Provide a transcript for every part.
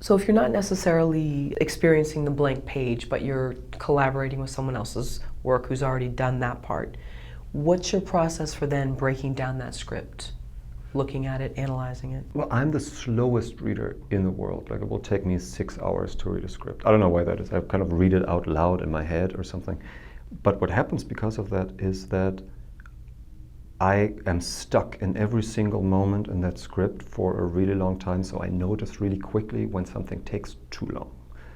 So if you're not necessarily experiencing the blank page, but you're collaborating with someone else's work who's already done that part, what's your process for then breaking down that script? Looking at it, analyzing it? Well, I'm the slowest reader in the world. Like, it will take me 6 hours to read a script. I don't know why that is. I kind of read it out loud in my head or something. But what happens because of that is that I am stuck in every single moment in that script for a really long time, so I notice really quickly when something takes too long.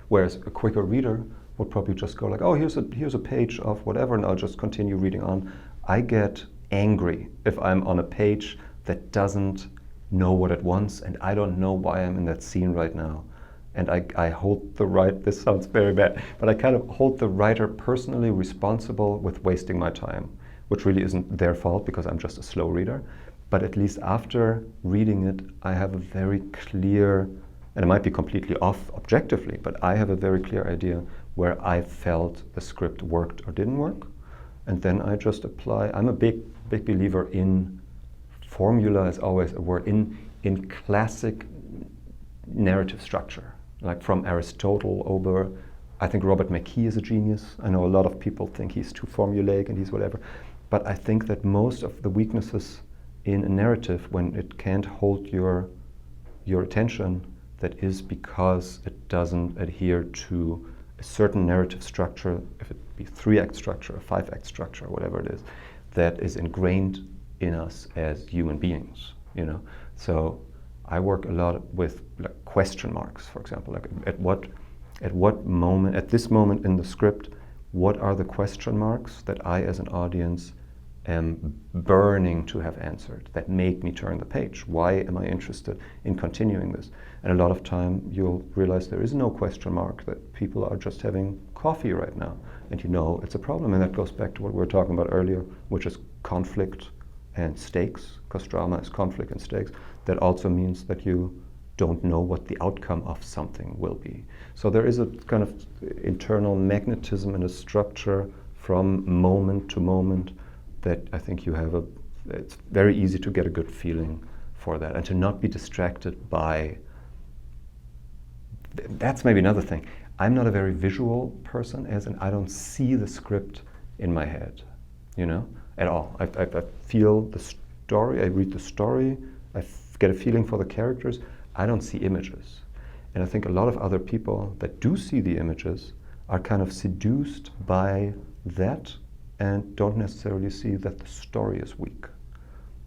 Whereas a quicker reader would probably just go like, oh, here's a page of whatever, and I'll just continue reading on. I get angry if I'm on a page that doesn't know what it wants, and I don't know why I'm in that scene right now. And I hold the writer, this sounds very bad, but I kind of hold the writer personally responsible with wasting my time, which really isn't their fault because I'm just a slow reader. But at least after reading it, I have a very clear, and it might be completely off objectively, but I have a very clear idea where I felt the script worked or didn't work. And then I just apply. I'm a big believer in formula, is always a word, in classic narrative structure. Like from Aristotle over, I think Robert McKee is a genius. I know a lot of people think he's too formulaic and he's whatever. But I think that most of the weaknesses in a narrative, when it can't hold your attention, that is because it doesn't adhere to a certain narrative structure, if it be 3-act structure, a 5-act structure, whatever it is, that is ingrained in us as human beings, you know. So I work a lot with like question marks, for example, like at what moment, at this moment in the script, what are the question marks that I as an audience am burning to have answered, that make me turn the page? Why am I interested in continuing this? And a lot of time you'll realize there is no question mark, that people are just having coffee right now, and you know it's a problem. And that goes back to what we were talking about earlier, which is conflict and stakes, because drama is conflict and stakes. That also means that you don't know what the outcome of something will be. So there is a kind of internal magnetism and a structure from moment to moment that I think you have it's very easy to get a good feeling for that and to not be distracted by, that's maybe another thing. I'm not a very visual person, as in I don't see the script in my head, you know, at all. I feel the story, I read the story, I get a feeling for the characters. I don't see images. And I think a lot of other people that do see the images are kind of seduced by that and don't necessarily see that the story is weak.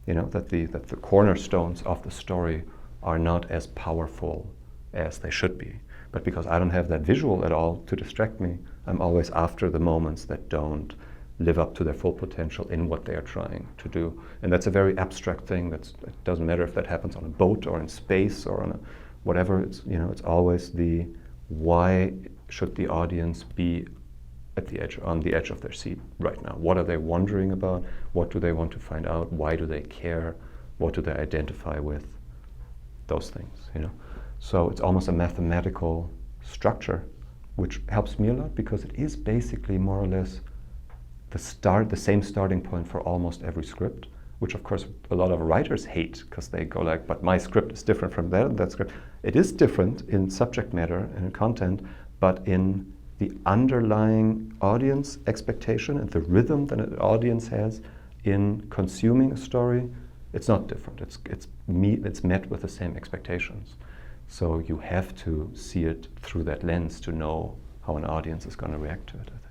You know, that the cornerstones of the story are not as powerful as they should be. But because I don't have that visual at all to distract me, I'm always after the moments that don't live up to their full potential in what they are trying to do. And that's a very abstract thing. It doesn't matter if that happens on a boat or in space or on a whatever. It's, you know, it's always the why should the audience be on the edge of their seat right now? What are they wondering about? What do they want to find out? Why do they care? What do they identify with? Those things, you know. So it's almost a mathematical structure, which helps me a lot because it is basically more or less the same starting point for almost every script, which of course a lot of writers hate because they go like, but my script is different from that script. It is different in subject matter and in content, but in the underlying audience expectation and the rhythm that an audience has in consuming a story, it's not different. It's met with the same expectations. So you have to see it through that lens to know how an audience is going to react to it, I think.